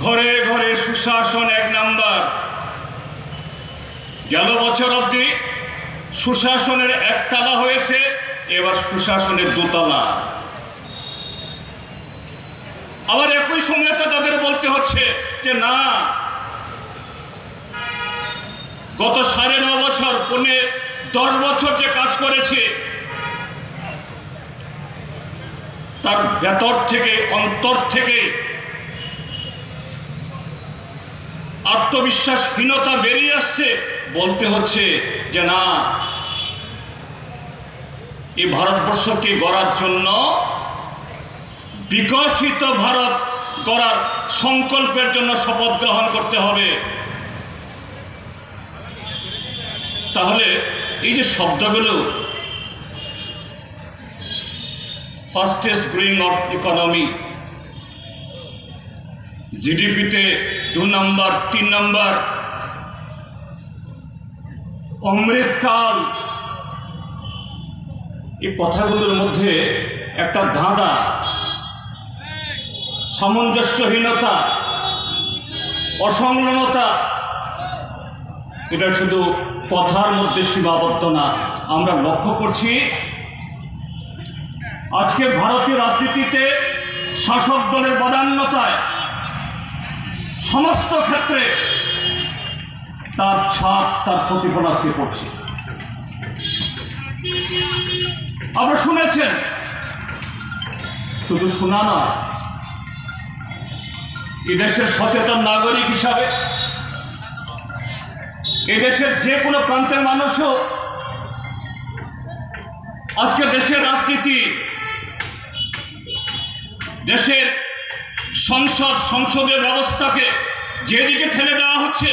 ঘরে ঘরে সুশাসন এক নাম্বার। গেল বছর অবধি সুশাসনের একতলা হয়েছে, এবার সুশাসনের দোতলা। আবার একই সময় তো তাদের বলতে হচ্ছে যে না, গত 9.5 বছর 10 বছর যে কাজ করেছে তার ভেতর থেকে অন্তর থেকে আত্মবিশ্বাসহীনতা বেরিয়ে আসছে। বলতে হচ্ছে যে না, এই ভারতবর্ষকে গড়ার জন্য, বিকশিত ভারত গড়ার সংকল্পের জন্য শপথ গ্রহণ করতে হবে। তাহলে এই যে শব্দগুলো, ফাস্টেস্ট গ্রোয়িং অফ ইকোনমি, জিডিপিতে 2 নম্বর 3 নম্বর, অমৃতকাল, এই কথাগুলোর মধ্যে একটা ধাঁধা, সামঞ্জস্যহীনতা, অসংলগ্নতা। এটা শুধু কথার মধ্যে সীমাবদ্ধ না। আমরা লক্ষ্য করছি আজকে ভারতীয় রাজনীতিতে শাসক দলের বদান্যতায় সমস্ত ক্ষেত্রে তার ছাপ, তার প্রতিফলন আজকে পড়ছে। আপনারা শুনেছেন, শুধু শোনা নয়, এদেশের সচেতন নাগরিক হিসাবে এদেশের যে কোনো প্রান্তের মানুষও আজকে দেশের রাজনীতি, দেশের সংসদীয় ব্যবস্থাকে যেদিকে ঠেলে দেওয়া হচ্ছে,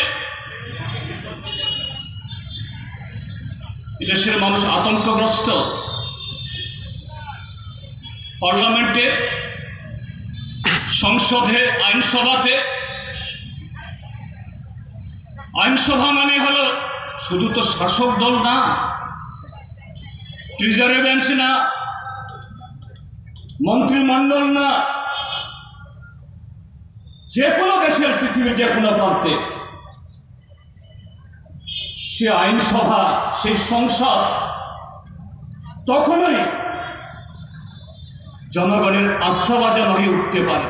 দেশের মানুষ আতঙ্কগ্রস্ত। পার্লামেন্টে, সংসদে, আইনসভাতে, আইনসভা মানে হলো শুধু তো শাসক দল না, ট্রেজারি বেঞ্চ না, মন্ত্রিমণ্ডল না, যে কোনো দেশের পৃথিবীর যে কোনো প্রান্তে সে আইনসভা, সেই সংসদ তখনই জনগণের আস্থাভাজন হয়ে উঠতে পারে।